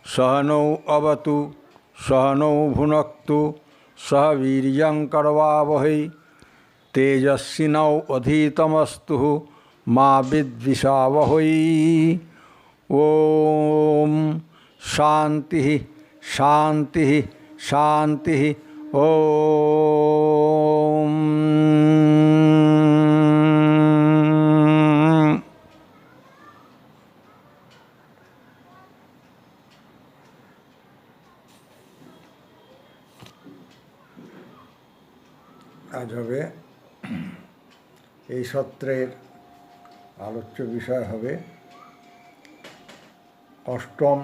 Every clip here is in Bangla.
सहनौ अवतु सहनौ भुनक्तु सह वीर्यंकरवावहै तेजस्विनोऽधीतमस्तु मा विद्विषावहै। ओम शांति शांति शांति। ओम आज হবে এই সত্রের আলোচ্য বিষয় হবে অষ্টম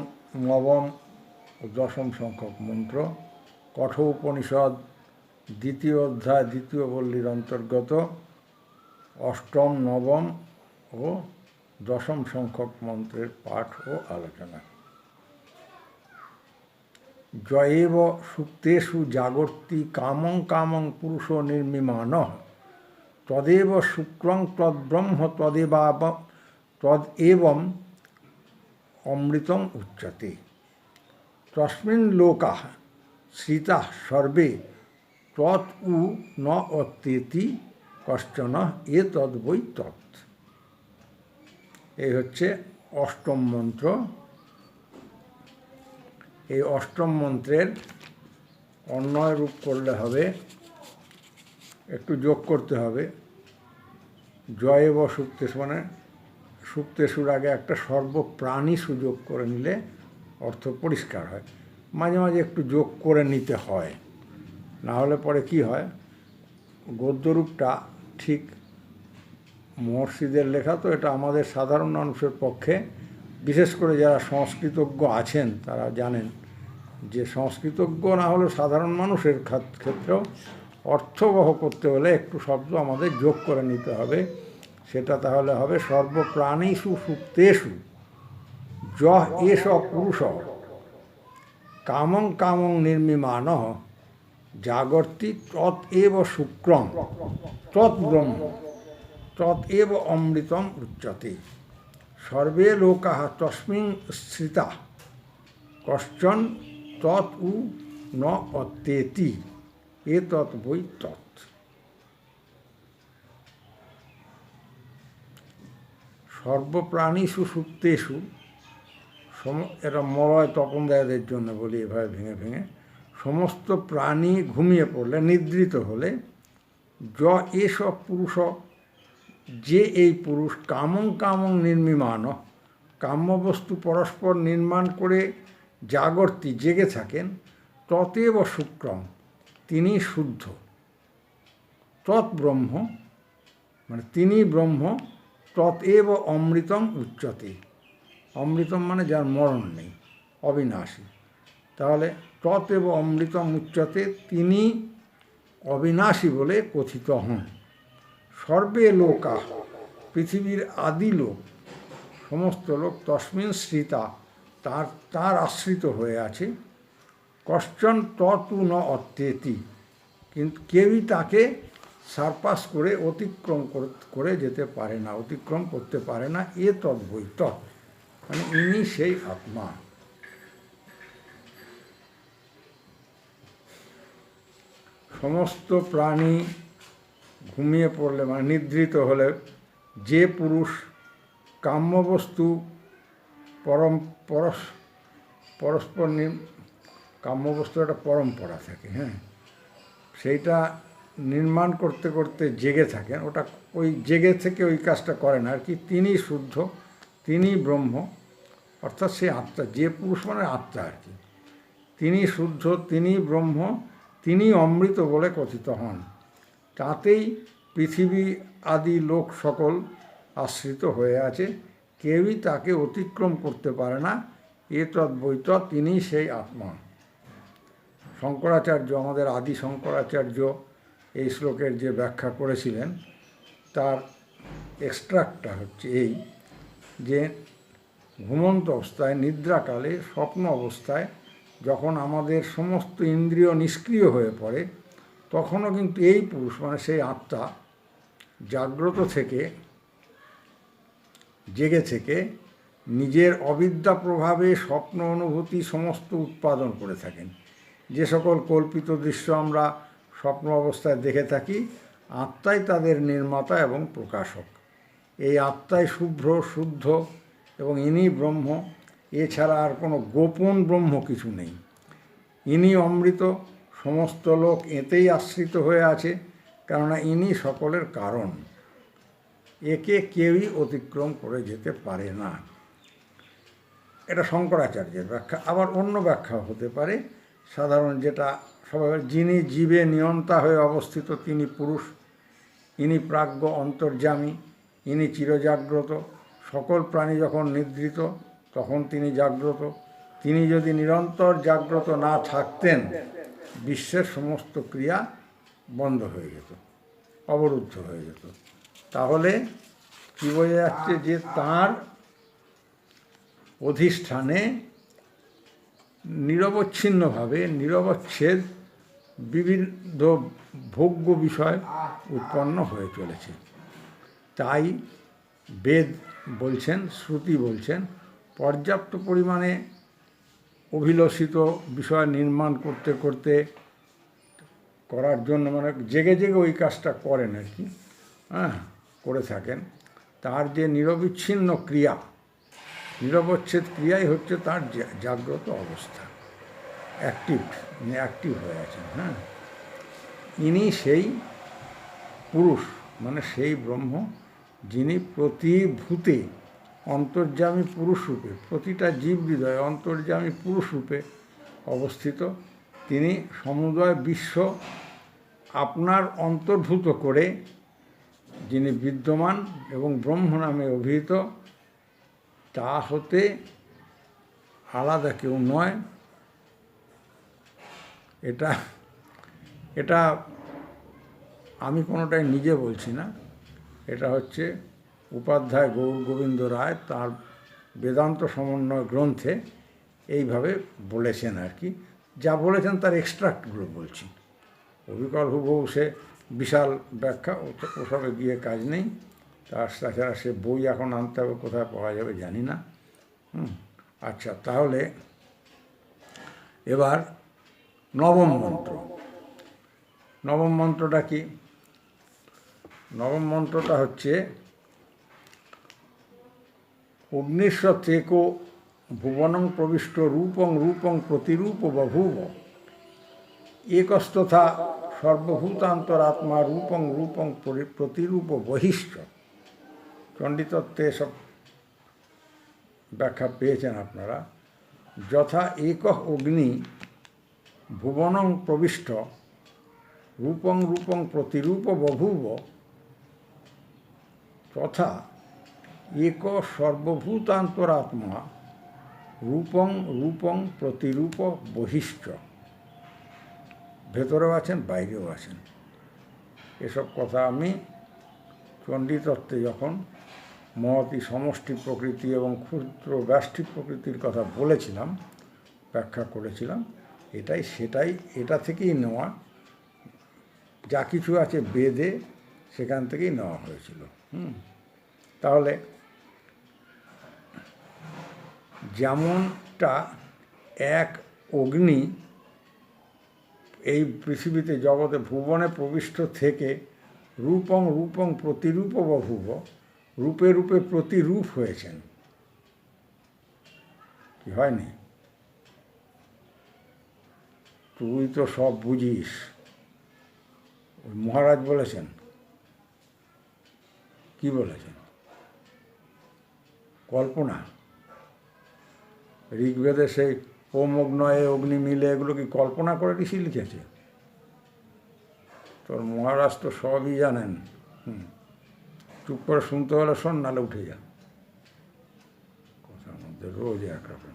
নবম ও দশম সংখ্যক মন্ত্র। কঠোপনিষদ দ্বিতীয় অধ্যায় দ্বিতীয় পল্লীর অন্তর্গত অষ্টম নবম ও দশম সংখ্যক মন্ত্রের পাঠ ও আলোচনা। জয়েব সুপ্তেষু জাগর্তি কামং কামং পুরুষ নির্মিমানঃ তদেব শুক্রং তদ্ব্রহ্ম তদেবম অমৃতং উচ্যতে তস্মিन् লোকাঃ শ্রিতাঃ সর্বে তৎ উ ন অত্যেতি কশ্চন এতদ্ বৈ তৎ। এই হচ্ছে অষ্টম মন্ত্র। এই অষ্টম মন্ত্রের অন্বয় রূপ করলে হবে, একটু যোগ করতে হবে। জয়েব সুপ্তেষু মানে সুপ্তেষুর আগে একটা সর্বপ্রাণী সুযোগ করে নিলে অর্থ পরিষ্কার হয়। মাঝে মাঝে একটু যোগ করে নিতে হয়, না হলে পরে কি হয়, গদ্যরূপটা ঠিক মহর্ষিদের লেখা তো, এটা আমাদের সাধারণ মানুষের পক্ষে, বিশেষ করে যারা সংস্কৃতজ্ঞ আছেন তারা জানেন যে সংস্কৃতজ্ঞ না হলেও সাধারণ মানুষের ক্ষেত্রেও অর্থবহ করতে হলে একটু শব্দ আমাদের যোগ করে নিতে হবে। সেটা তাহলে হবে সর্বপ্রাণীষু সুপ্তেষু যঃ এষ পুরুষ কামং কামং নির্মিমানঃ জাগর্তি তৎ এব শুক্রং তৎ ব্রহ্ম তৎ এব অমৃতম উচ্যতে সর্বে লোকাঃ তস্মিन् স্থিতাঃ কশ্চন তৎ উ ন অত্যেতি এতৎ বৈ তৎ। সর্বপ্রাণীষু সুপ্তেষু, এটা মলয় তপনদায়দের জন্য বলি এভাবে ভেঙে ভেঙে, সমস্ত প্রাণী ঘুমিয়ে পড়লে, নিদ্রিত হলে, য এসব পুরুষ যে এই পুরুষ, কামং কামং নির্মিমান কাম্যবস্তু পরস্পর নির্মাণ করে জাগর্তি জেগে থাকেন, ততেব শুক্রম তিনি শুদ্ধ, তৎ ব্রহ্ম মানে তিনি ব্রহ্ম, তৎএব অমৃতম উচ্যতে, অমৃতম মানে যার মরণ নেই, অবিনাশী। তাহলে তৎএব অমৃতম উচ্যতে তিনি অবিনাশী বলে কথিত হন। সর্বে লোকা পৃথিবীর আদি লোক, সমস্ত লোক, তস্মিন শ্রিতা তার আশ্রিত হয়ে আছে, কশ্চন ততু ন অত্যেতি কিন্তু কেউই তাকে সারপাস করে অতিক্রম করে যেতে পারে না, অতিক্রম করতে পারে না। এ তৎ বৈ তৎ মানে ইনি সেই আত্মা। সমস্ত প্রাণী ঘুমিয়ে পড়লে মানে নিদ্রিত হলে যে পুরুষ কাম্যবস্তু পরস্পর কাম্যবস্তু একটা পরম্পরা থাকে, হ্যাঁ, সেইটা নির্মাণ করতে করতে জেগে থাকেন, ওটা ওই জেগে থেকে ওই কাজটা করে না আর কি। তিনি শুদ্ধ, তিনি ব্রহ্ম, অর্থাৎ সে আত্মা, যে পুরুষ মানে আত্মা আর কি। তিনি শুদ্ধ, তিনি ব্রহ্ম, তিনি অমৃত বলে কথিত হন। তাতেই পৃথিবী আদি লোক সকল আশ্রিত হয়ে আছে, কেউই তাকে অতিক্রম করতে পারে না। এতৎ বৈ তৎ তিনি সেই আত্মা। শঙ্করাচার্য, আমাদের আদি শঙ্করাচার্য এই শ্লোকের যে ব্যাখ্যা করেছিলেন তার এক্সট্রাক্টটা হচ্ছে এই, যে ঘুমন্ত অবস্থায়, নিদ্রাকালে, স্বপ্ন অবস্থায় যখন আমাদের সমস্ত ইন্দ্রিয় নিষ্ক্রিয় হয়ে পড়ে, তখনও কিন্তু এই পুরুষ মানে সেই আত্মা জাগ্রত থেকে, জেগে থেকে নিজের অবিদ্যা প্রভাবে স্বপ্ন অনুভূতি সমস্ত উৎপাদন করে থাকেন। যে সকল কল্পিত দৃশ্য আমরা স্বপ্ন অবস্থায় দেখে থাকি, আত্মাই তাদের নির্মাতা এবং প্রকাশক। এই আত্মাই শুভ্র, শুদ্ধ এবং ইনি ব্রহ্ম। এছাড়া আর কোনো গোপন ব্রহ্ম কিছু নেই। ইনি অমৃত, সমস্ত লোক এতেই আশ্রিত হয়ে আছে, কেননা ইনি সকলের কারণ। একে কেউই অতিক্রম করে যেতে পারে না। এটা শঙ্করাচার্যের ব্যাখ্যা। আবার অন্য ব্যাখ্যা হতে পারে সাধারণ, যেটা সবাই, যিনি জীবে নিয়ন্তা হয়ে অবস্থিত তিনি পুরুষ, ইনি প্রাজ্ঞ অন্তর্যামী, ইনি চিরজাগ্রত। সকল প্রাণী যখন নিদ্রিত তখন তিনি জাগ্রত। তিনি যদি নিরন্তর জাগ্রত না থাকতেন, বিশ্বের সমস্ত ক্রিয়া বন্ধ হয়ে যেত, অবরুদ্ধ হয়ে যেত। তাহলে কী বোঝা যাচ্ছে? যে তাঁর অধিষ্ঠানে নিরবচ্ছিন্নভাবে, নিরবচ্ছেদ বিবিধ ভোগ্য বিষয় উৎপন্ন হয়ে চলেছে। তাই বেদ বলছেন, শ্রুতি বলছেন, পর্যাপ্ত পরিমাণে অভিলষিত বিষয় নির্মাণ করতে করতে করার জন্য, মানে জেগে জেগে ওই কাজটা করেন আর কি, করে থাকেন। তার যে নিরবিচ্ছিন্ন ক্রিয়া, নিরবচ্ছেদ ক্রিয়াই হচ্ছে তার জাগ্রত অবস্থা, অ্যাক্টিভ হয়ে আছেন। ইনি সেই পুরুষ, মানে সেই ব্রহ্ম, যিনি প্রতিভূতে অন্তর্যামী পুরুষরূপে, প্রতিটা জীব হৃদয়ে অন্তর্যামী পুরুষরূপে অবস্থিত। তিনি সমুদয় বিশ্ব আপনার অন্তর্ভূত করে যিনি বিদ্যমান এবং ব্রহ্ম নামে অভিহিত, তা হতে আলাদা কেউ নয়। এটা আমি কোনোটাই নিজে বলছি না, এটা হচ্ছে উপাধ্যায় গৌর গোবিন্দ রায় তার বেদান্ত সমন্বয় গ্রন্থে এইভাবে বলেছেন আর কি। যা বলেছেন তার এক্সট্রাক্টগুলো বলছি। অবিকল হুবহু সে বিশাল ব্যাখ্যা, ওসবে গিয়ে কাজ নেই। তাছাড়া সে বই এখন আনতে হবে, কোথায় পাওয়া যাবে জানি না। আচ্ছা, তাহলে এবার নবম মন্ত্র। নবম মন্ত্রটা কি? নবম মন্ত্রটা হচ্ছে অগ্নিশ্বতেকো ভুবনং প্রবিষ্ট রূপং রূপং প্রতিরূপ বভূব একস্তথা সর্বভূতান্তরাত্মা রূপং রূপং প্রতিরূপ বহিষ্ঠ। চণ্ডীতত্ত্বে এসব ব্যাখ্যা পেয়েছেন আপনারা। যথা এক অগ্নি ভুবনং প্রবিষ্ট রূপং রূপং প্রতিরূপ বভূব তথা এক সর্বভূতান্তরাত্মা রূপং রূপং প্রতিরূপ বহিষ্ঠ। ভেতরেও আছেন, বাইরেও আছেন। এসব কথা আমি চণ্ডীতত্ত্বে যখন মহতী সমষ্টি প্রকৃতি এবং ক্ষুদ্র ব্যষ্টি প্রকৃতির কথা বলেছিলাম, ব্যাখ্যা করেছিলাম, সেটাই এটা থেকেই নেওয়া। যা কিছু আছে বেদে সেখান থেকেই নেওয়া হয়েছিল। তাহলে যেমনটা এক অগ্নি এই পৃথিবীতে জগতে ভুবনে প্রবিষ্ট থেকে রূপং রূপং প্রতিরূপ বভূব, রূপে রূপে প্রতিরূপ হয়েছেন। কি হয়নি? তুই তো সব বুঝিস, ওই মহারাজ বলেছেন। কি বলেছেন? কল্পনা। ঋগ্বেদে সেই ওম অগ্নয়ে অগ্নি মিলে, এগুলো কি কল্পনা করে ঋষি লিখেছে? তোর মহারাজ তো সবই জানেন। চুপ করে শুনতে হলে শোন, নালে উঠে যা। কথার মধ্যে রোজ একরকম।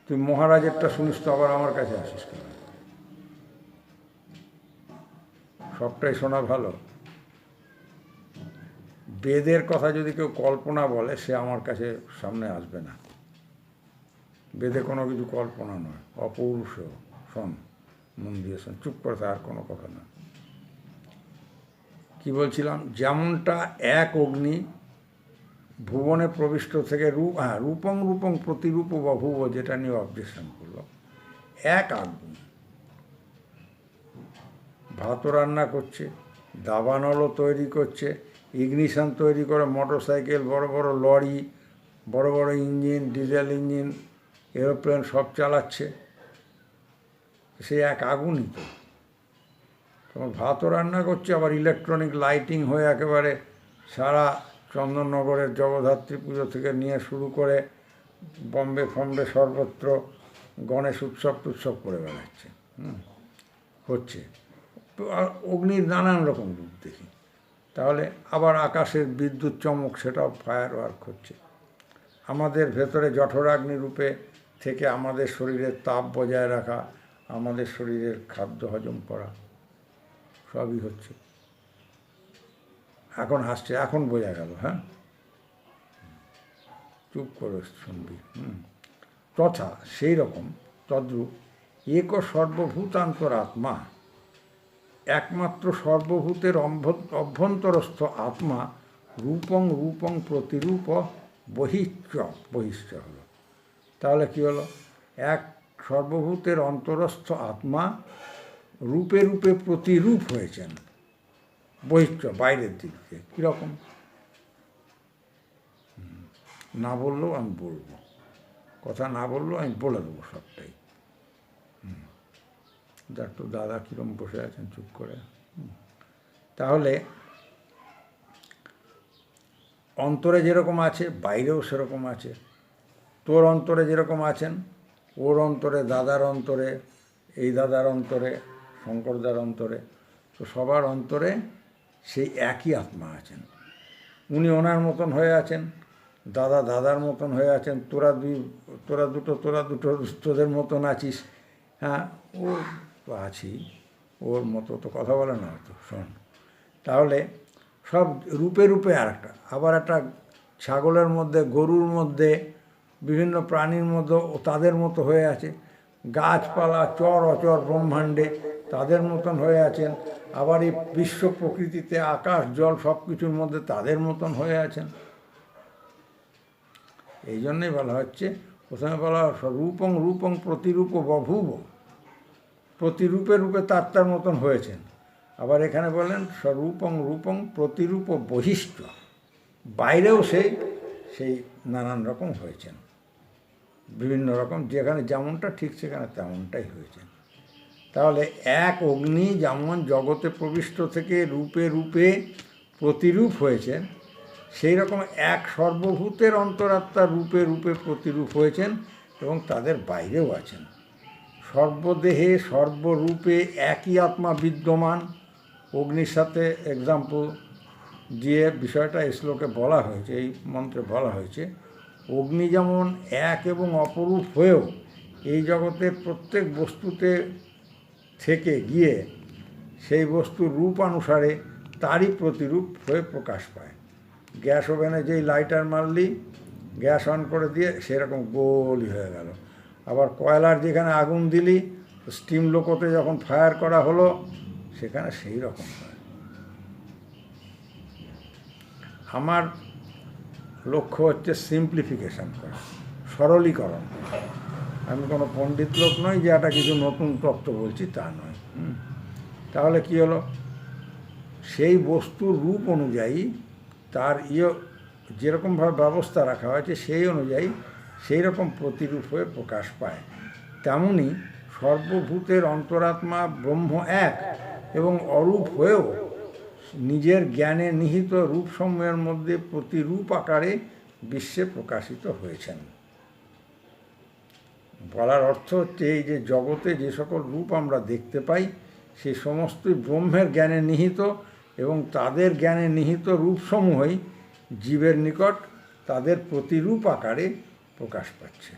তুই মহারাজেরটা শুনিস তো আবার আমার কাছে আসিস কেন? সবটাই শোনা ভালো। বেদের কথা যদি কেউ কল্পনা বলে, সে আমার কাছে সামনে আসবে না। বেদে কোনো কিছু কল্পনা নয়, অপৌরুষ। শোন, মন দিয়ে শোন, চুপ করে আর কোনো কথা না। কি বলছিলাম? যেমনটা এক অগ্নি ভুবনে প্রবিষ্ট থেকে রূপং রূপং প্রতিরূপ বভুব, যেটা নিয়ে অবজেকশন করলো, এক আগুন ভাতও রান্না করছে, দাবানলও তৈরি করছে, ইগনিশন তৈরি করে মোটরসাইকেল, বড় বড় লরি, বড় বড় ইঞ্জিন, ডিজেল ইঞ্জিন, এরোপ্লেন সব চালাচ্ছে, সে এক আগুনই তো। তখন ভাতও রান্না করছে, আবার ইলেকট্রনিক লাইটিং হয়ে একেবারে সারা চন্দননগরের জগদ্ধাত্রী পুজো থেকে নিয়ে শুরু করে বম্বে ফম্বে সর্বত্র গণেশ উৎসব টুৎসব করে বেড়াচ্ছে, হচ্ছে। অগ্নির নানান রকম রূপ দেখি। তাহলে আবার আকাশের বিদ্যুৎ চমক, সেটাও ফায়ার ওয়ার্ক হচ্ছে। আমাদের ভেতরে জঠরাগ্নি রূপে থেকে আমাদের শরীরের তাপ বজায় রাখা, আমাদের শরীরের খাদ্য হজম করা, সবই হচ্ছে। এখন হাসছে, এখন বোঝা গেল। হ্যাঁ, চুপ করে শুনবি। তথা সেই রকম তদ্রূপ এক সর্বভূতান্তরাত্মা, একমাত্র সর্বভূতের অভ্যন্তরস্থ আত্মা রূপং রূপং প্রতিরূপ বহিশ্চ হলো। তাহলে কি হলো? এক সর্বভূতের অন্তরস্থ আত্মা রূপে রূপে প্রতিরূপ হয়েছেন, বহিশ্চ বাইরের দিক থেকে। কীরকম না বললেও আমি বলবো, কথা না বললেও আমি বলে দেবো সবটাই। দেখ তো দাদা কীরকম বসে আছেন চুপ করে। তাহলে অন্তরে যেরকম আছে বাইরেও সেরকম আছে। তোর অন্তরে যেরকম আছেন, ওর অন্তরে, দাদার অন্তরে, এই দাদার অন্তরে, শঙ্করদার অন্তরে, তো সবার অন্তরে সেই একই আত্মা আছেন। উনি ওনার মতন হয়ে আছেন, দাদা দাদার মতন হয়ে আছেন, তোরা দুটো তোদের মতন আছিস। হ্যাঁ, ও তো আছি, ওর মতো তো কথা বলে না তো, শোন। তাহলে সব রূপে রূপে আরেকটা, আবার একটা ছাগলের মধ্যে, গরুর মধ্যে, বিভিন্ন প্রাণীর মধ্যে তাদের মতো হয়ে আছে। গাছপালা, চর অচর ব্রহ্মাণ্ডে তাদের মতন হয়ে আছেন। আবার এই বিশ্ব প্রকৃতিতে আকাশ জল সব কিছুর মধ্যে তাদের মতন হয়ে আছেন। এই জন্যই বলা হচ্ছে, প্রথমে বলা রূপং রূপং প্রতিরূপ বভুব, প্রতিরূপে রূপে তার মতন হয়েছেন। আবার এখানে বলেন স্বরূপং রূপং প্রতিরূপ বহিষ্ঠ, বাইরেও সেই নানান রকম হয়েছেন, বিভিন্ন রকম, যেখানে যেমনটা ঠিক সেখানে তেমনটাই হয়েছেন। তাহলে এক অগ্নি যেমন জগতে প্রবিষ্ট থেকে রূপে রূপে প্রতিরূপ হয়েছেন, সেই রকম এক সর্বভূতের অন্তরাত্মা রূপে রূপে প্রতিরূপ হয়েছেন এবং তাদের বাইরেও আছেন। সর্বদেহে সর্বরূপে একই আত্মা বিদ্যমান। অগ্নির সাথে এক্সাম্পল দিয়ে বিষয়টা এই শ্লোকে বলা হয়েছে, এই মন্ত্রে বলা হয়েছে। অগ্নি যেমন এক এবং অপরূপ হয়েও এই জগতের প্রত্যেক বস্তুতে থেকে গিয়ে সেই বস্তুর রূপানুসারে তারই প্রতিরূপ হয়ে প্রকাশ পায়। গ্যাস ওভেনে যেই লাইটার মারলি, গ্যাস অন করে দিয়ে সেরকম গোলই হয়ে গেল। আবার কয়লার যেখানে আগুন দিলি, স্টিম লোকোতে যখন ফায়ার করা হলো, সেখানে সেই রকম হয়। আমার লক্ষ্য হচ্ছে সিম্পলিফিকেশন করা, সরলীকরণ করা। আমি কোনো পণ্ডিত লোক নই যে একটা কিছু নতুন তত্ত্ব বলছি, তা নয়। তাহলে কি হলো? সেই বস্তুর রূপ অনুযায়ী তার যেরকমভাবে ব্যবস্থা রাখা হয়েছে সেই অনুযায়ী সেই রকম প্রতিরূপ হয়ে প্রকাশ পায়। তেমনি সর্বভূতের অন্তরাত্মা ব্রহ্ম এক এবং অরূপ হয়েও নিজের জ্ঞানে নিহিত রূপসমূহের মধ্যে প্রতিরূপ আকারে বিশ্বে প্রকাশিত হয়েছেন। বলার অর্থ হচ্ছে এই যে জগতে যে সকল রূপ আমরা দেখতে পাই, সে সমস্তই ব্রহ্মের জ্ঞানে নিহিত এবং তাদের জ্ঞানে নিহিত রূপসমূহই জীবের নিকট তাদের প্রতিরূপ আকারে প্রকাশ পাচ্ছে।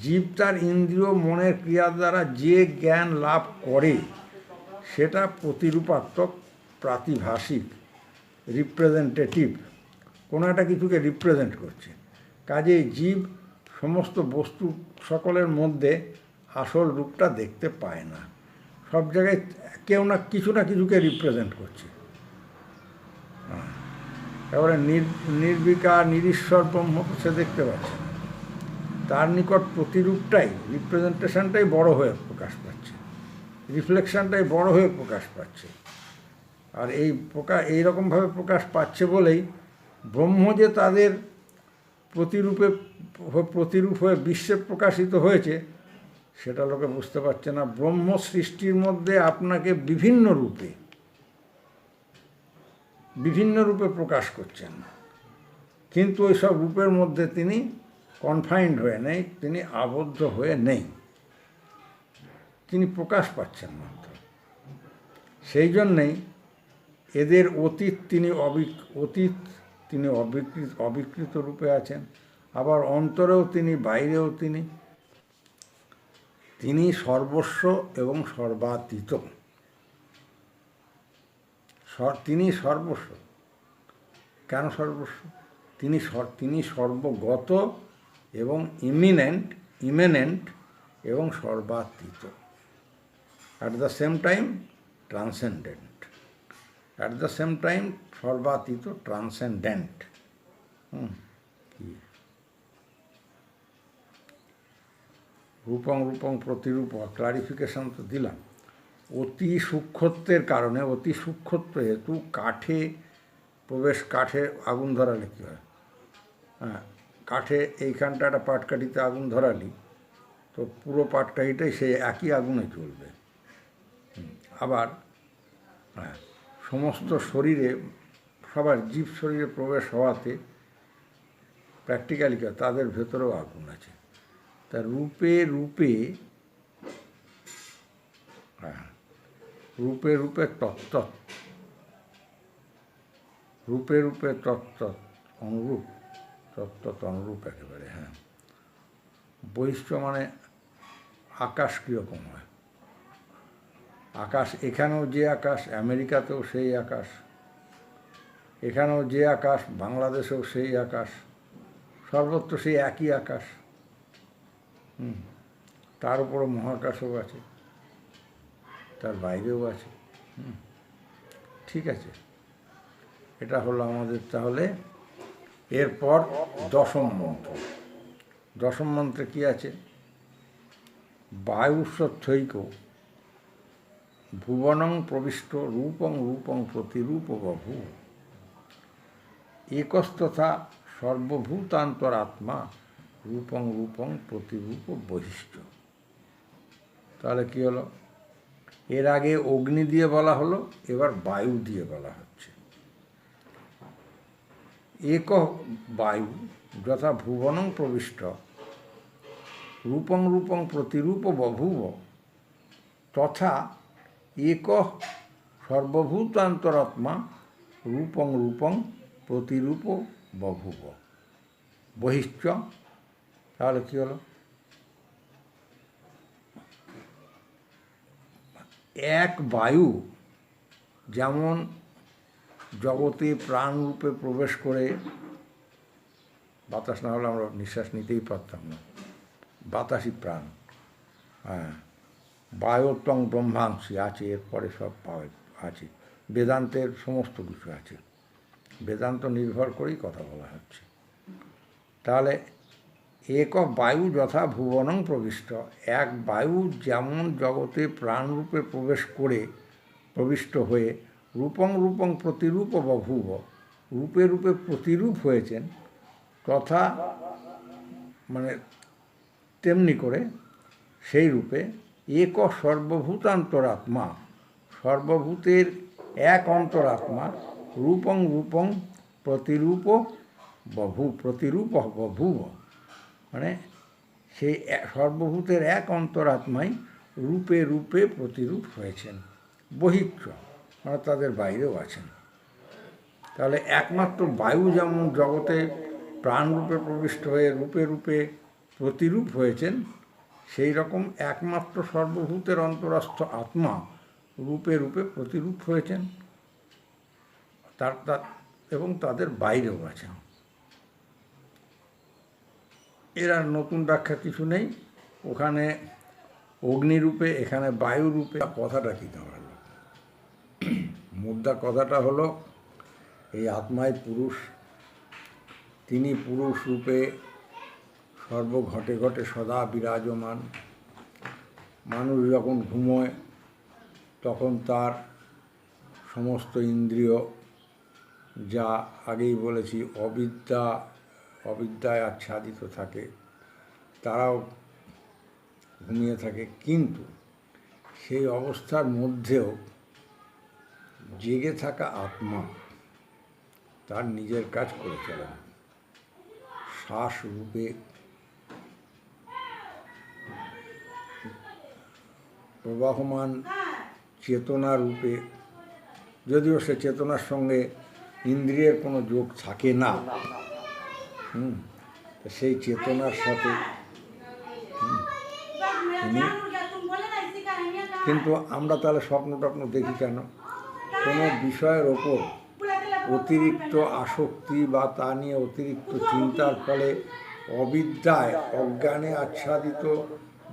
জীব তার ইন্দ্রিয় মনের ক্রিয়া দ্বারা যে জ্ঞান লাভ করে সেটা প্রতিরূপাত্মক, প্রাতিভাষিক, রিপ্রেজেন্টেটিভ, কোনো একটা কিছুকে রিপ্রেজেন্ট করছে। কাজেই জীব সমস্ত বস্তু সকলের মধ্যে আসল রূপটা দেখতে পায় না। সব জায়গায় কেউ না কিছুকে রিপ্রেজেন্ট করছে। এবারে নির্বিকার নিরীশ্বর ব্রহ্মকে সে দেখতে পাচ্ছে, তার নিকট প্রতিরূপটাই, রিপ্রেজেন্টেশনটাই বড় হয়ে প্রকাশ পাচ্ছে, রিফ্লেকশনটাই বড় হয়ে প্রকাশ পাচ্ছে। আর এইরকমভাবে প্রকাশ পাচ্ছে বলেই ব্রহ্ম যে তাদের প্রতিরূপ হয়ে বিশ্বে প্রকাশিত হয়েছে সেটা লোকে বুঝতে পারছে না। ব্রহ্ম সৃষ্টির মধ্যে আপনাকে বিভিন্ন রূপে প্রকাশ করছেন, কিন্তু ওই সব রূপের মধ্যে তিনি কনফাইন্ড হয়ে নেই, তিনি আবদ্ধ হয়ে নেই, তিনি প্রকাশ পাচ্ছেন মাত্র। সেই জন্যেই এদের অতীত তিনি অবিকৃত রূপে আছেন, আবার অন্তরেও তিনি, বাইরেও তিনি সর্বস্ব এবং সর্বাতীত। তিনি সর্বস্ব। কেন সর্বস্ব? তিনি সর্বগত এবং ইমিনেন্ট এবং সর্বাতীত, at the same time transcendent, at the same time সর্বাতীত ট্রান্সেন্ডেন্ট। রূপং প্রতিরূপ ক্লারিফিকেশন তো দিলাম। অতি সূক্ষ্মত্বের কারণে, অতি সূক্ষ্মত্ব হেতু কাঠে আগুন ধরালে কী হয়? হ্যাঁ, কাঠে এইখানটা একটা পাটকাঠিতে আগুন ধরালি তো পুরো পাটকাঠিটাই সেই একই আগুনে চলবে। আবার হ্যাঁ, সমস্ত শরীরে, সবার জীব শরীরে প্রবেশ হওয়াতে প্র্যাকটিক্যালি তাদের ভেতরেও আগুন আছে। তা রূপে তত্ত্ব, অনুরূপ একেবারে। হ্যাঁ, বহিষ্ঠ মানে আকাশ কীরকম হয়? আকাশ, এখানেও যে আকাশ, আমেরিকাতেও সেই আকাশ, এখানেও যে আকাশ, বাংলাদেশেও সেই আকাশ, সর্বত্র সেই একই আকাশ। তার উপরও মহাকাশও আছে, তার বাইরেও আছে। ঠিক আছে, এটা হলো আমাদের তাহলে। এরপর দশম মন্ত্রে কি আছে? বায়ুস্বৈক ভুবনং প্রবিষ্ট রূপং প্রতিরূপ বভূ একস্তথা সর্বভূতান্তরাত্মা রূপং প্রতিরূপ বহিষ্ঠ। তাহলে কি হলো? এর আগে অগ্নি দিয়ে বলা হলো, এবার বায়ু দিয়ে বলা হচ্ছে। এক বায়ু যথা ভুবনং প্রবিষ্ট রূপং প্রতিরূপ বভূব তথা এক সর্বভূতান্তরাত্মা রূপং প্রতিরূপ বভূব বহিশ্চ। তাহলে কী হলো? এক বায়ু যেমন জগতে প্রাণরূপে প্রবেশ করে, বাতাস না হলে আমরা নিঃশ্বাস নিতেই পারতাম না, বাতাসই প্রাণ। হ্যাঁ, বায়োত্বং ব্রহ্মাংশী আছে, এরপরে সব আছে, বেদান্তের সমস্ত কিছু আছে, বেদান্ত নির্ভর করেই কথা বলা হচ্ছে। তাহলে এক বায়ু যথা ভুবনং প্রবিষ্ট, এক বায়ু যেমন জগতে প্রাণরূপে প্রবিষ্ট হয়ে রূপং প্রতিরূপ বভূব, রূপে প্রতিরূপ হয়েছেন, তথা মানে তেমনি করে সেই রূপে এক সর্বভূতান্তরাত্মা, সর্বভূতের এক অন্তরাত্মা রূপং প্রতিরূপ বভূব, মানে সেই সর্বভূতের এক অন্তরাত্মাই রূপে প্রতিরূপ হয়েছেন। বহিচ্চ মানে তাদের বাইরেও আছেন। তাহলে একমাত্র বায়ু যেমন জগতে প্রাণরূপে প্রবিষ্ট হয়ে রূপে প্রতিরূপ হয়েছেন, সেই রকম একমাত্র সর্বভূতের অন্তরস্থ আত্মা রূপে প্রতিরূপ হয়েছেন, এবং তাদের বাইরেও আছেন। এর আর নতুন ব্যাখ্যা কিছু নেই। ওখানে অগ্নিরূপে, এখানে বায়ুরূপে। কথাটা কী দাঁড়ালো? মুদ্রা কথাটা হলো এই আত্মাই পুরুষ, তিনি পুরুষ রূপে সর্বঘটে ঘটে সদা বিরাজমান। মানুষ যখন ঘুমোয় তখন তার সমস্ত ইন্দ্রিয়, যা আগেই বলেছি অবিদ্যায় আচ্ছাদিত থাকে, তারাও ঘুমিয়ে থাকে, কিন্তু সেই অবস্থার মধ্যেও জেগে থাকা আত্মা তার নিজের কাজ করে চলে। শ্বাস রূপে প্রবাহমান চেতনা রূপে, যদিও সে চেতনার সঙ্গে ইন্দ্রিয়ের কোনো যোগ থাকে না, সেই চেতনার সাথে কিন্তু আমরা তাহলে স্বপ্ন টপ্ন দেখি কেন? কোনো বিষয়ের ওপর অতিরিক্ত আসক্তি বা তা নিয়ে অতিরিক্ত চিন্তার ফলে অবিদ্যায় অজ্ঞানে আচ্ছাদিত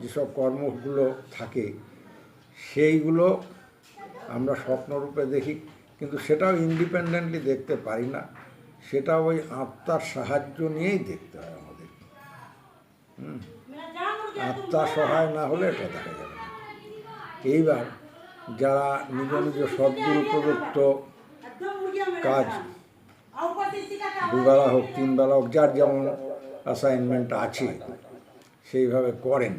যেসব কর্মগুলো থাকে সেইগুলো আমরা স্বপ্নরূপে দেখি, কিন্তু সেটাও ইন্ডিপেন্ডেন্টলি দেখতে পারি না, সেটা ওই আত্মার সাহায্য নিয়েই দেখতে হয় আমাদের। আত্মার সহায় না হলে এটা দেখা যাবে না। এইবার যারা নিজ নিজ সদ্গুরু প্রদত্ত কাজ, দুবেলা হোক তিনবেলা হোক, যার যেমন অ্যাসাইনমেন্ট আছে সেইভাবে করেন,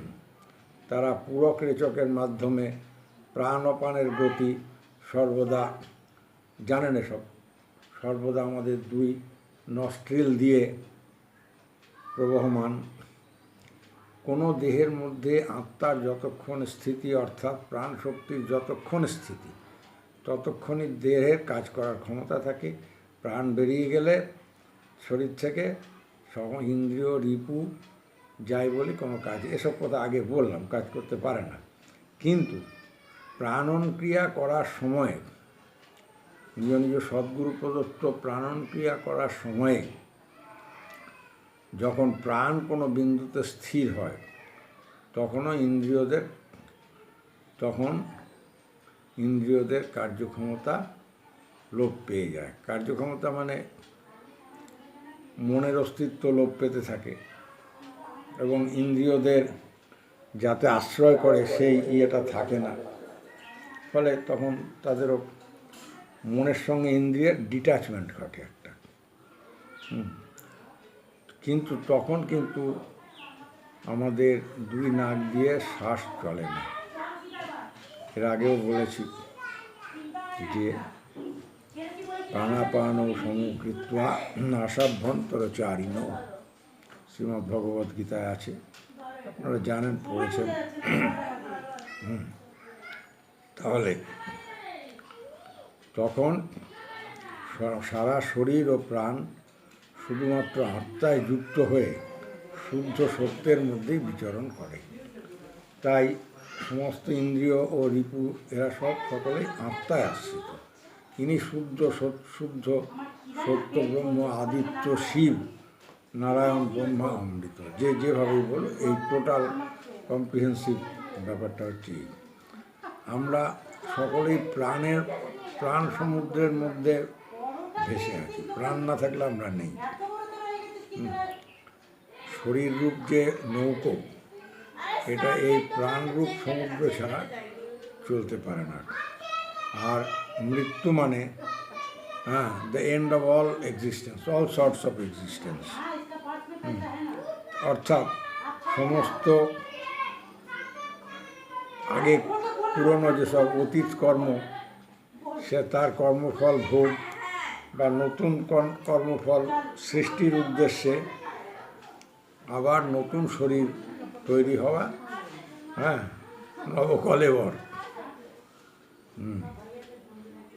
তারা পূরক রেচকের মাধ্যমে প্রাণ অপানের গতি সর্বদা জানেন। এসব সর্বদা আমাদের দুই নস্ট্রিল দিয়ে প্রবহমান। কোনো দেহের মধ্যে আত্মার যতক্ষণ স্থিতি, অর্থাৎ প্রাণ শক্তির যতক্ষণ স্থিতি, ততক্ষণই দেহের কাজ করার ক্ষমতা থাকে। প্রাণ বেরিয়ে গেলে শরীর থেকে ইন্দ্রিয় রিপু যাই বলি কোনো কাজ, এসব কথা আগে বললাম, কাজ করতে পারে না। কিন্তু প্রাণন ক্রিয়া করার সময়ে, নিজ নিজ সদ্গুরু প্রদত্ত প্রাণন ক্রিয়া করার সময়ে যখন প্রাণ কোনো বিন্দুতে স্থির হয়, তখন ইন্দ্রিয়দের কার্যক্ষমতা লোপ পেয়ে যায়। কার্যক্ষমতা মানে মনের অস্তিত্ব লোপ পেতে থাকে, এবং ইন্দ্রিয়দের যাতে আশ্রয় করে সেই ইয়েটা থাকে না, ফলে তখন তাদেরও মনের সঙ্গে ইন্দ্রিয়ের ডিট্যাচমেন্ট ঘটে একটা। কিন্তু তখন কিন্তু আমাদের দুই নাক দিয়ে শ্বাস চলে না। এর আগেও বলেছি যে প্রাণাপান সমকৃত্বা নাসাভ্যন্তরচারিণ, শ্রীমদ্ ভগবদ্গীতায় আছে, আপনারা জানেন, পড়েছেন। তাহলে তখন সারা শরীর ও প্রাণ শুধুমাত্র আত্মায় যুক্ত হয়ে শুদ্ধ সত্যের মধ্যেই বিচরণ করে। তাই সমস্ত ইন্দ্রিয় ও রিপু এরা সকলেই আত্মায় আশ্রিত। ইনি শুদ্ধ সত্য ব্রহ্ম, আদিত্য শিব, নারায়ণ ব্রহ্মা, অমৃত, যেভাবেই বলো, এই টোটাল কম্প্রিহেন্সিভ ব্যাপারটা হচ্ছে। আমরা সকলেই প্রাণ সমুদ্রের মধ্যে ভেসে আছি। প্রাণ না থাকলে আমরা নেই। শরীর রূপ যে নৌকো, এটা এই প্রাণরূপ সমুদ্র ছাড়া চলতে পারে না। আর মৃত্যু মানে the end of all existence, all sorts of existence. অর্থাৎ সমস্ত আগে পুরনো যেসব অতীত কর্ম, সে তার কর্মফল ভোগ বা নতুন কর্মফল সৃষ্টির উদ্দেশ্যে আবার নতুন শরীর তৈরি হওয়া, নবকলেবর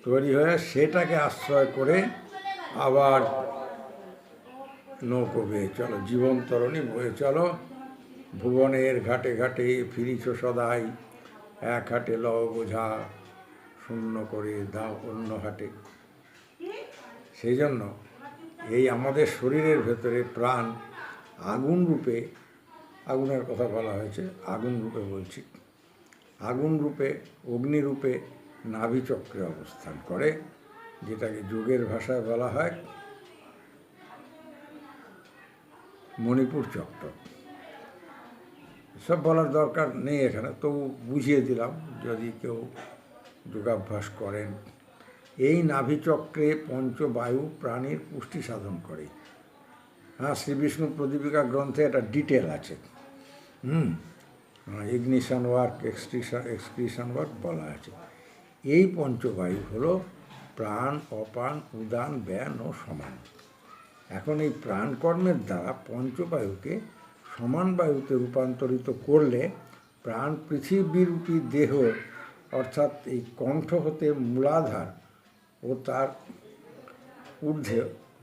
তৈরি হয়ে সেটাকে আশ্রয় করে আবার নৌকো বেয়ে চলো, জীবন তরণী বয়ে চলো, ভুবনের ঘাটে ঘাটে ফিরিছ সদাই, এক হাটে লও বোঝা, শূন্য করে দাও অন্য হাটে। সেই জন্য এই আমাদের শরীরের ভেতরে প্রাণ আগুন রূপে, আগুনের কথা বলা হয়েছে, আগুন রূপে বলছি, আগুন রূপে, অগ্নিরূপে নাভিচক্রে অবস্থান করে, যেটাকে যোগের ভাষায় বলা হয় মণিপুর চক্র। সব বলার দরকার নেই এখানে, তবু বুঝিয়ে দিলাম যদি কেউ যোগাভ্যাস করেন। এই নাভিচক্রে পঞ্চবায়ু প্রাণীর পুষ্টি সাধন করে। হ্যাঁ, শ্রী বিষ্ণু প্রদীপিকা গ্রন্থে এটা ডিটেল আছে। ইগনিশন ওয়ার্ক, এক্সক্রিশন ওয়ার্ক বলা আছে। এই পঞ্চবায়ু হলো প্রাণ, অপান, উদান, ব্যান ও সমান। এখন এই প্রাণকর্মের দ্বারা পঞ্চবায়ুকে সমান বায়ুতে রূপান্তরিত করলে প্রাণ পৃথিবীরূপী দেহ, অর্থাৎ এই কণ্ঠ হতে মূলাধার ও তার ঊর্ধ্বে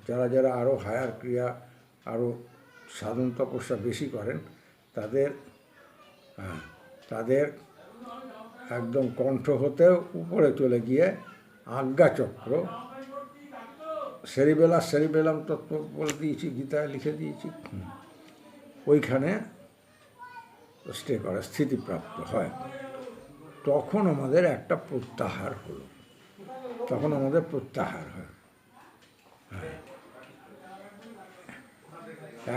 যারা যারা আরও হায়ার ক্রিয়া, আরও সাধন তপস্যা বেশি করেন, তাদের একদম কণ্ঠ হতেও উপরে চলে গিয়ে আজ্ঞাচক্র, সেরিবেলাম তত্ত্ব বলে দিয়েছি, গীতায় লিখে দিয়েছি, ওইখানে স্টে করে, স্থিতিপ্রাপ্ত হয়। তখন আমাদের একটা প্রত্যাহার হলো, তখন আমাদের প্রত্যাহার হয়।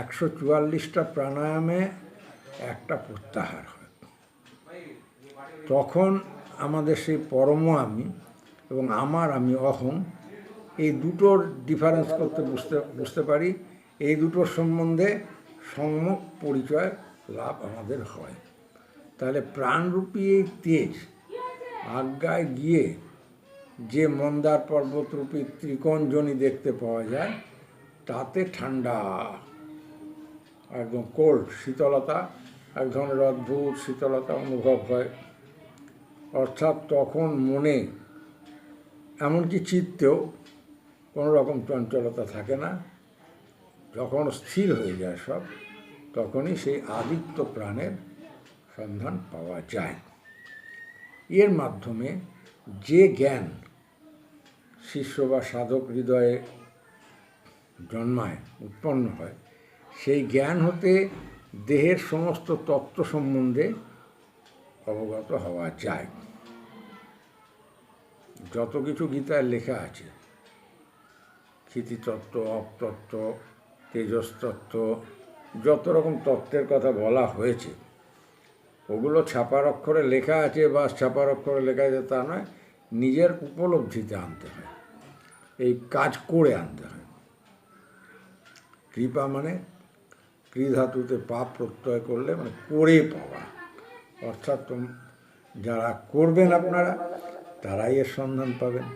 144টা প্রাণায়ামে একটা প্রত্যাহার হয়। তখন আমাদের সেই পরম আমি এবং আমি অহং, এই দুটোর ডিফারেন্স করতে বুঝতে পারি। এই দুটোর সম্বন্ধে সম্যক পরিচয় লাভ আমাদের হয়। তাহলে প্রাণরূপী এই তেজ আজ্ঞায় গিয়ে যে মন্দার পর্বতরূপী ত্রিকোণজনি দেখতে পাওয়া যায়, তাতে ঠান্ডা, একদম কোল্ড, শীতলতা, এক ধরনের অদ্ভুত শীতলতা অনুভব হয়। অর্থাৎ তখন মনে, এমনকি চিত্তেও কোনো রকম চঞ্চলতা থাকে না। যখন স্থির হয়ে যায় সব, তখনই সেই আদিত্য প্রাণের সন্ধান পাওয়া যায়। এর মাধ্যমে যে জ্ঞান শিষ্য বা সাধক হৃদয়ে জন্মায়, উৎপন্ন হয়, সেই জ্ঞান হতে দেহের সমস্ত তত্ত্ব সম্বন্ধে অবগত হওয়া যায়। যত কিছু গীতায় লেখা আছে, ক্ষিতিতত্ত্ব, অপতত্ত্ব, তেজস্তত্ত্ব, যত রকম তত্ত্বের কথা বলা হয়েছে, ওগুলো ছাপার অক্ষরে লেখা আছে বা ছাপার অক্ষরে লেখা আছে তা নয়, নিজের উপলব্ধিতে আনতে হয়, এই কাজ করে আনতে হয়। কৃপা মানে কৃধাতুতে পাপ প্রত্যয় করলে, মানে করে পাওয়া। অর্থাৎ যারা করবেন আপনারা, তারাই এর সন্ধান পাবেন।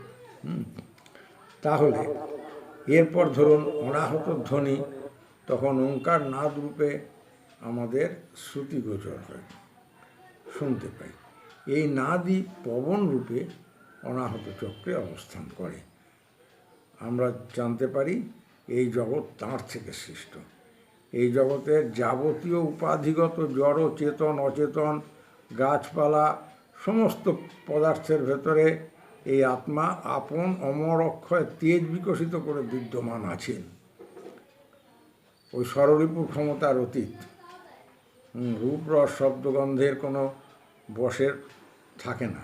তাহলে এরপর ধরুন অনাহত ধ্বনি তখন ওঙ্কার নাদ রূপে আমাদের শ্রুতিগোচর হয়, শুনতে পাই। এই নাদই পবন রূপে অনাহত চক্রে অবস্থান করে। আমরা জানতে পারি এই জগৎ তাঁর থেকে সৃষ্ট। এই জগতের যাবতীয় উপাধিগত জড়, চেতন, অচেতন, গাছপালা, সমস্ত পদার্থের ভেতরে এই আত্মা আপন অমর অক্ষয় তেজ বিকশিত করে বিদ্যমান আছেন। ওই স্বরূপর ক্ষমতার অতীত। রূপ, রস, শব্দগন্ধের কোনো বশের থাকে না।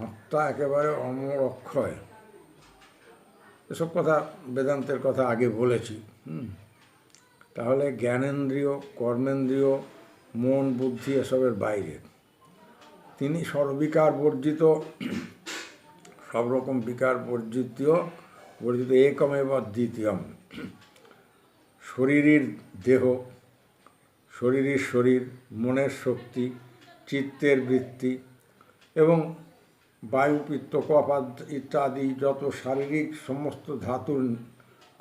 আত্মা একেবারে অমর অক্ষয়। এসব কথা বেদান্তের কথা আগে বলেছি। তাহলে জ্ঞানেন্দ্রিয়, কর্মেন্দ্রিয়, মন, বুদ্ধি এসবের বাইরে তিনি সর্ববিকার বর্জিত, সব রকম বিকার বর্জিত একমেব দ্বিতীয়ম। শরীরের দেহ, শরীরের শরীর, মনের শক্তি, চিত্তের বৃত্তি এবং বায়ু, পিত্ত, কফ ইত্যাদি যত শারীরিক সমস্ত ধাতুর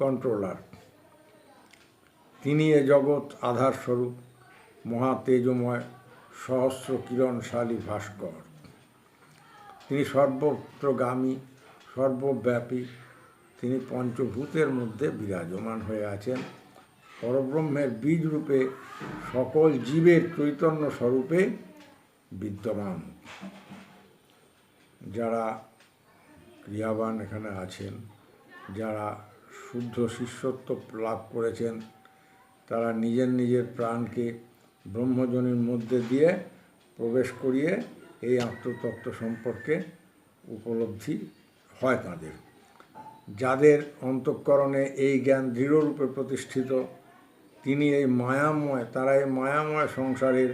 কন্ট্রোলার। তিনি এ জগৎ আধার স্বরূপ, মহা তেজময়, সহস্র কিরণশালী ভাস্কর। তিনি সর্বত্রগামী, সর্বব্যাপী। তিনি পঞ্চভূতের মধ্যে বিরাজমান হয়ে আছেন। পরব্রহ্মের বীজ রূপে সকল জীবের চৈতন্য স্বরূপে বিদ্যমান। যারা ক্রিয়াবান এখানে আছেন, যারা শুদ্ধ শিষ্যত্ব লাভ করেছেন, তারা নিজের নিজের প্রাণকে ব্রহ্মজনীর মধ্যে দিয়ে প্রবেশ করিয়ে এই আত্মতত্ত্ব সম্পর্কে উপলব্ধি হয় তাদের। যাদের অন্তঃকরণে এই জ্ঞান দৃঢ়রূপে প্রতিষ্ঠিত, তিনি এই মায়াময় তারা এই মায়াময় সংসারের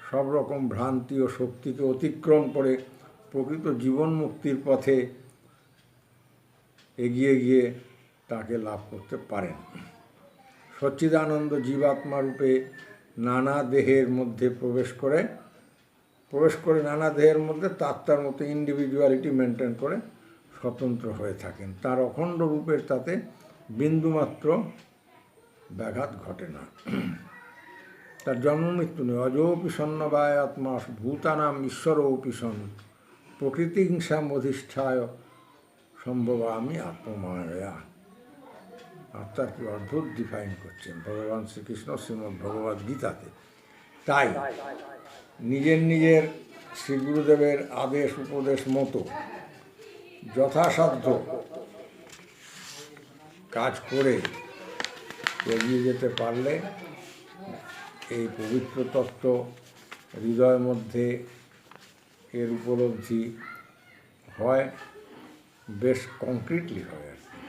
সব রকম ভ্রান্তি ও শক্তিকে অতিক্রম করে প্রকৃত জীবন মুক্তির পথে এগিয়ে গিয়ে তাকে লাভ করতে পারেন। সচ্চিদানন্দ জীবাত্মা রূপে নানা দেহের মধ্যে প্রবেশ করে নানা দেহের মধ্যে তার মতো ইন্ডিভিজুয়ালিটি মেনটেন করে স্বতন্ত্র হয়ে থাকেন। তার অখণ্ড রূপের তাতে বিন্দুমাত্র ব্যাঘাত ঘটে না। তার জন্ম মৃত্যু নেই। অজোপি সন্নবায় আত্মা ভূতানাম ঈশ্বরোপি সন প্রকৃতিংসাম অধিষ্ঠায় সম্ভবামি আত্মমায়া। আত্মার কি অদ্ভুত ডিফাইন করছেন ভগবান শ্রীকৃষ্ণ শ্রীমদ্ ভগবদ্ গীতাতে। তাই নিজের শ্রী গুরুদেবের আদেশ উপদেশ মতো যথাসাধ্য কাজ করে এগিয়ে যেতে পারলে এই পবিত্র তত্ত্ব হৃদয়ের মধ্যে এর উপলব্ধি হয়, বেশ কংক্রিটলি হয় আর কি।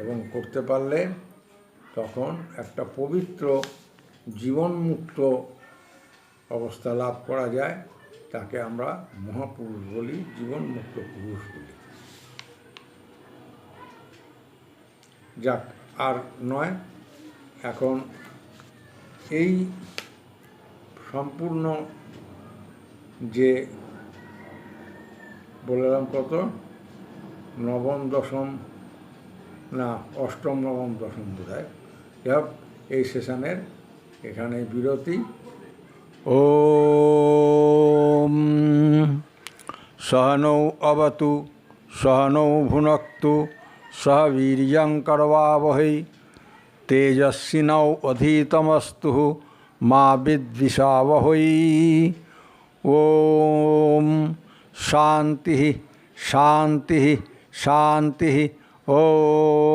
এবং করতে পারলে তখন একটা পবিত্র জীবনমুক্ত অবস্থা লাভ করা যায়। তাকে আমরা মহাপুরুষ বলি, জীবনমুক্ত পুরুষ বলি। যাক, আর নয়, এখন এই সম্পূর্ণ যে বললাম কত নবম দশম না অষ্টম নবম দশম বোধহয়, যাক এই সেশনের এখানে বিরতি। ওম সহনৌ অবতু সহনৌ ভুনক্তু সহ বীর্যং করবাবহৈ তেজস্বিনৌ অধীতমস্তু মা বিদ্বিষাবহৈ। ওম শান্তি শান্তি শান্তি। ওম